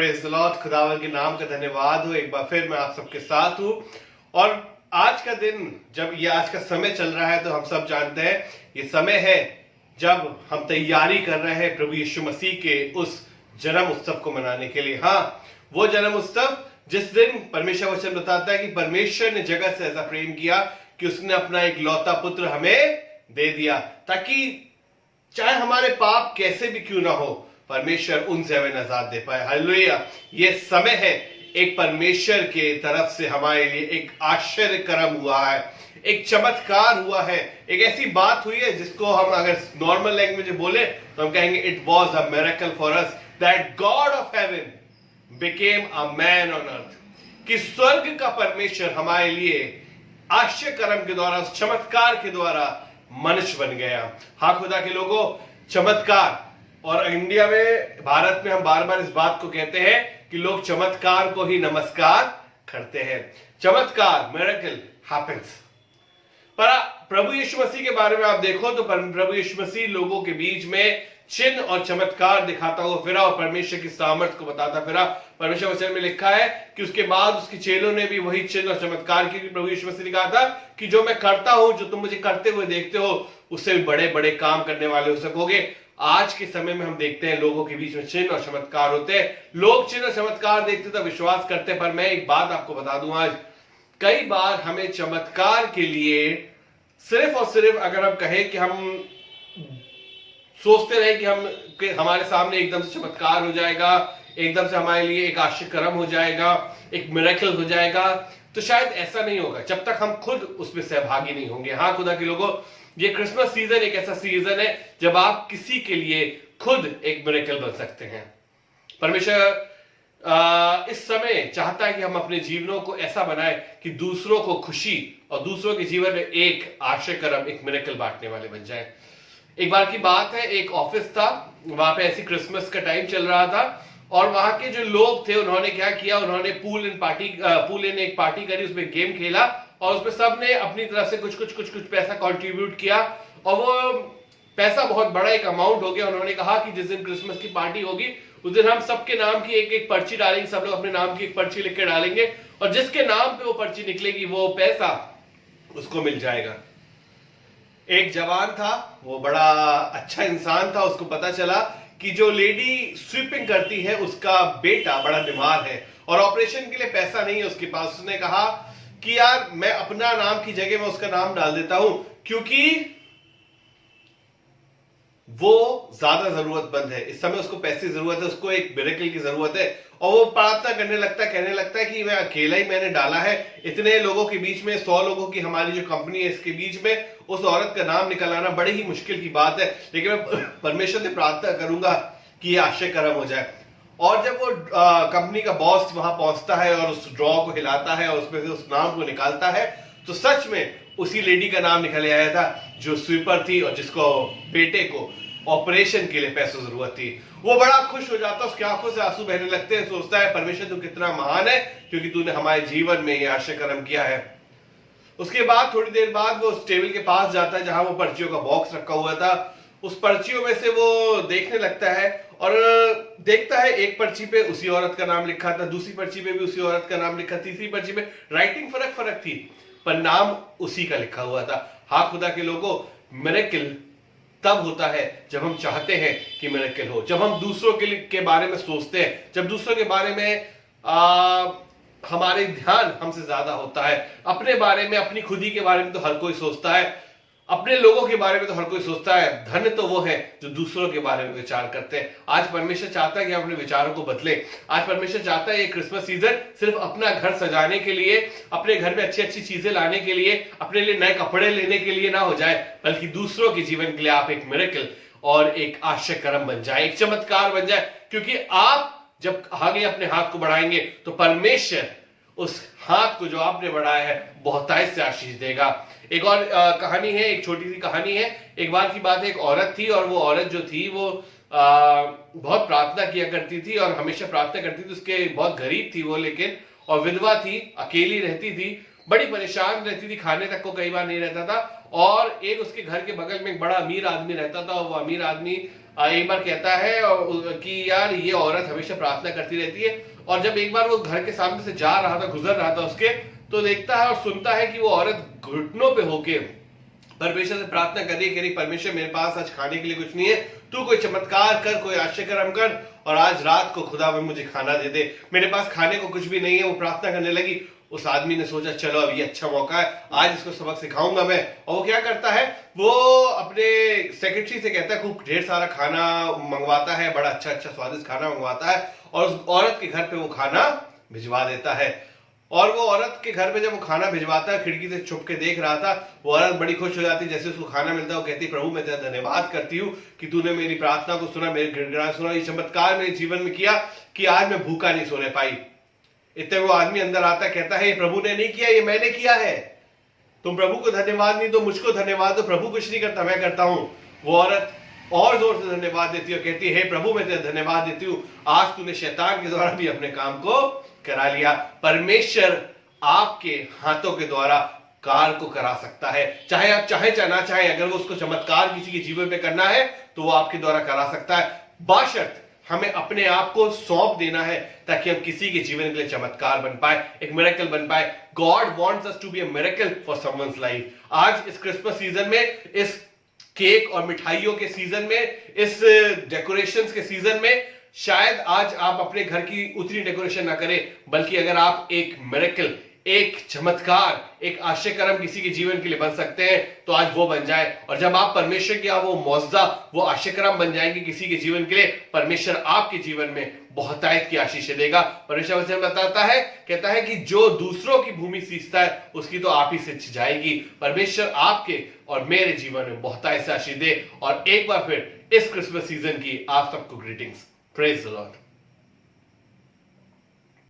Praise the Lord. खुदावन के नाम का धन्यवाद हो। एक बार फिर मैं आप सबके साथ हूँ और आज का दिन, जब ये आज का समय चल रहा है तो हम सब जानते हैं ये समय है जब हम तैयारी कर रहे हैं प्रभु यीशु मसीह के उस जन्म उत्सव को मनाने के लिए। हाँ, वो जन्म उत्सव जिस दिन परमेश्वर वचन बताता है कि परमेश्वर ने जगत से ऐसा प्रेम किया कि उसने अपना एक लौता पुत्र हमें दे दिया, ताकि चाहे हमारे पाप कैसे भी क्यों ना हो, परमेश्वर उनसे हमें नजात दे पाए। हालेलुया। ये समय है, एक परमेश्वर के तरफ से हमारे लिए एक आश्चर्य कर्म हुआ है, एक चमत्कार हुआ है, एक ऐसी बात हुई है जिसको हम अगर नॉर्मल लैंग्वेज में बोले तो हम कहेंगे it was a miracle for us that God of haven became a man on earth. कि स्वर्ग का परमेश्वर हमारे लिए आश्चर्य कर्म के द्वारा, उस चमत्कार के द्वारा मनुष्य बन गया। हाँ खुदा के लोगों, चमत्कार। और इंडिया में, भारत में हम बार बार इस बात को कहते हैं कि लोग चमत्कार को ही नमस्कार करते हैं। चमत्कार, मिरेकल हैपेंस। पर प्रभु यीशु मसीह के बारे में आप देखो तो प्रभु यीशु मसीह लोगों के बीच में चिन्ह और चमत्कार दिखाता हुआ फिरा और परमेश्वर की सामर्थ को बताता फिरा। परमेश्वर वचन में लिखा है कि उसके बाद उसके चेलों ने भी वही चिन्ह और चमत्कार की। प्रभु यीशु मसीह ने कहा था कि जो मैं करता हूं, जो तुम मुझे करते हुए देखते हो, उससे भी बड़े बड़े काम करने वाले हो सकोगे। आज के समय में हम देखते हैं लोगों के बीच में चिन्ह और चमत्कार होते हैं। लोग चिन्ह और चमत्कार देखते तो विश्वास करते, पर मैं एक बात आपको बता दूं, आज कई बार हमें चमत्कार के लिए सिर्फ और सिर्फ, अगर हम कहें कि हम सोचते रहे कि हमारे सामने एकदम से चमत्कार हो जाएगा, एकदम से हमारे लिए एक आश्चर्य कर्म हो जाएगा, एक मिरेकल हो जाएगा, तो शायद ऐसा नहीं होगा जब तक हम खुद उसमें सहभागी नहीं होंगे। हाँ खुदा के लोगों, ये क्रिसमस सीजन एक ऐसा सीजन है जब आप किसी के लिए खुद एक मिरेकल बन सकते हैं। परमेश्वर इस समय चाहता है कि हम अपने जीवनों को ऐसा बनाए कि दूसरों को खुशी और दूसरों के जीवन में एक आश्चर्य कर्म, एक मिरेकल बांटने वाले बन जाए। एक बार की बात है, एक ऑफिस था, वहां पे ऐसी क्रिसमस का टाइम चल रहा था और वहां के जो लोग थे उन्होंने क्या किया, उन्होंने पूल इन एक पार्टी करी, उसमें गेम खेला और उसमें सबने अपनी तरफ से कुछ पैसा कंट्रीब्यूट किया और वो पैसा बहुत बड़ा एक अमाउंट हो गया। उन्होंने कहा कि जिस दिन क्रिसमस की पार्टी होगी उस दिन हम सबके नाम की एक एक पर्ची डालेंगे, सब लोग अपने नाम की एक पर्ची लिख के डालेंगे और जिसके नाम पे वो पर्ची निकलेगी वो पैसा उसको मिल जाएगा। एक जवान था, वो बड़ा अच्छा इंसान था, उसको पता चला कि जो लेडी स्वीपिंग करती है उसका बेटा बड़ा बीमार है और ऑपरेशन के लिए पैसा नहीं है उसके पास। उसने कहा कि यार मैं अपना नाम की जगह में उसका नाम डाल देता हूं, क्योंकि वो ज्यादा जरूरतमंद है, इस समय उसको पैसे की जरूरत है, उसको एक मिरेकल की जरूरत है। और वो प्रार्थना करने लगता है, कहने लगता है कि मैं अकेला ही मैंने डाला है, इतने लोगों के बीच में, 100 लोगों की हमारी जो कंपनी है इसके बीच में उस औरत का नाम निकल आना बड़ी ही मुश्किल की बात है, लेकिन मैं परमेश्वर से प्रार्थना करूंगा कि ये आश्चर्य कर्म हो जाए। और जब वो कंपनी का बॉस वहां पहुंचता है और उस ड्रॉ को हिलाता है और उसमें से उस नाम को निकालता है तो सच में उसी लेडी का नाम निकल आया था जो स्वीपर थी और जिसको बेटे को ऑपरेशन के लिए पैसों की जरूरत थी। वो बड़ा खुश हो जाता, उसकी आंखों से आंसू बहने लगते हैं, सोचता है परमेश्वर तू कितना महान है क्योंकि तूने हमारे जीवन में ये आश्चर्य कर्म किया है। उसके बाद थोड़ी देर बाद वो उस टेबल के पास जाता है जहां वो पर्चियों का बॉक्स रखा हुआ था। उस पर्चियों में से वो देखने लगता है और देखता है एक पर्ची पे उसी औरत का नाम लिखा था, दूसरी पर्ची पे भी उसी औरत का नाम लिखा, तीसरी पर्ची पे राइटिंग फर्क थी पर नाम उसी का लिखा हुआ था। हाँ खुदा के लोगों, मिरेकल तब होता है जब हम चाहते हैं कि मिरेकल हो, जब हम दूसरों के बारे में सोचते हैं, जब दूसरों के बारे में हमारे ध्यान हमसे ज्यादा होता है। अपने बारे में, अपनी खुदी के बारे में तो हर कोई सोचता है, अपने लोगों के बारे में तो हर कोई सोचता है। धन्य तो वो है जो दूसरों के बारे में विचार करते हैं। आज परमेश्वर चाहता है कि हम अपने विचारों को बदले। आज परमेश्वर चाहता है ये क्रिसमस सीजन सिर्फ अपना घर सजाने के लिए, अपने घर में अच्छी अच्छी चीजें लाने के लिए, अपने लिए नए कपड़े लेने के लिए ना हो जाए, बल्कि दूसरों के जीवन के लिए आप एक मिरेकल और एक आश्चर्य कर्म बन जाए, एक चमत्कार बन जाए। क्योंकि आप जब आगे अपने हाथ को बढ़ाएंगे तो परमेश्वर उस हाथ को जो आपने बढ़ाया है बहुतायत से आशीष देगा। एक और कहानी है, एक छोटी सी कहानी है। एक बार की बात है, एक औरत थी और वो औरत जो थी वो बहुत प्रार्थना किया करती थी और हमेशा प्रार्थना करती थी। उसके बहुत गरीब थी वो, लेकिन और विधवा थी, अकेली रहती थी, बड़ी परेशान रहती थी, खाने तक को कई बार नहीं रहता था। और एक उसके घर के बगल में एक बड़ा अमीर आदमी रहता था और वो अमीर आदमी एक बार कहता है कि यार ये औरत हमेशा प्रार्थना करती रहती है, और जब एक बार वो घर के सामने से जा रहा था, गुजर रहा था उसके, तो देखता है और सुनता है कि वो औरत घुटनों पे होके परमेश्वर से प्रार्थना कर रही परमेश्वर मेरे पास आज खाने के लिए कुछ नहीं है, तू कोई चमत्कार कर, कोई आश्चर्य कर्म कर और आज रात को खुदा में मुझे खाना दे दे, मेरे पास खाने को कुछ भी नहीं है। वो प्रार्थना करने लगी। उस आदमी ने सोचा चलो अब ये अच्छा मौका है, आज इसको सबक सिखाऊंगा मैं। और वो क्या करता है, वो अपने सेक्रेटरी से कहता है, खूब ढेर सारा खाना मंगवाता है, बड़ा अच्छा अच्छा स्वादिष्ट खाना मंगवाता है और उस औरत के घर पे वो खाना भिजवा देता है। और वो औरत के घर पे जब वो खाना भिजवाता है, खिड़की से छुप के देख रहा था, वो औरत बड़ी खुश हो जाती है जैसे उसको खाना मिलता है। वो कहती प्रभु मैं तेरा धन्यवाद करती हूँ कि तूने मेरी प्रार्थना को सुना, मेरे गिड़गिड़ाहट सुना, ये चमत्कार मेरे जीवन में किया कि आज मैं भूखा नहीं सोने पाई। इतने वो आदमी अंदर आता है, कहता है ये प्रभु ने नहीं किया, ये मैंने किया है, तुम प्रभु को धन्यवाद नहीं दो, मुझको धन्यवाद दो, प्रभु कुछ नहीं करता, मैं करता हूं। वो औरत और जोर से धन्यवाद देती है और कहती है हे प्रभु मैं तेरा धन्यवाद देती हूं, आज तूने शैतान के द्वारा भी अपने काम को करा लिया। परमेश्वर आपके हाथों के द्वारा कार्य को करा सकता है, चाहे आप चाहे चाहे ना चाहे। अगर वो उसको चमत्कार किसी के जीवन में करना है तो वो आपके द्वारा करा सकता है, बाशर्त हमें अपने आप को सौंप देना है ताकि हम किसी के जीवन के लिए चमत्कार बन पाए, एक मिरेकल बन पाए। God wants us to be a miracle for someone's life. आज इस क्रिसमस सीजन में, इस केक और मिठाइयों के सीजन में, इस डेकोरेशंस के सीजन में, शायद आज आप अपने घर की उतनी डेकोरेशन ना करें, बल्कि अगर आप एक मिरेकल, एक चमत्कार, एक आश्चर्य कर्म किसी के जीवन के लिए बन सकते हैं तो आज वो बन जाए। और जब आप परमेश्वर की वो मौजज़ा, वो आश्चर्य कर्म बन जाएंगे किसी के जीवन के लिए, परमेश्वर आपके जीवन में बहुतायत की आशीष देगा। परमेश्वर वचन बताता है, कहता है कि जो दूसरों की भूमि सींचता है उसकी तो आप ही सिंच जाएगी। परमेश्वर आपके और मेरे जीवन में बहुतायत से आशीष दे। और एक बार फिर इस क्रिसमस सीजन की आप सबको ग्रीटिंग्स। Praise the Lord.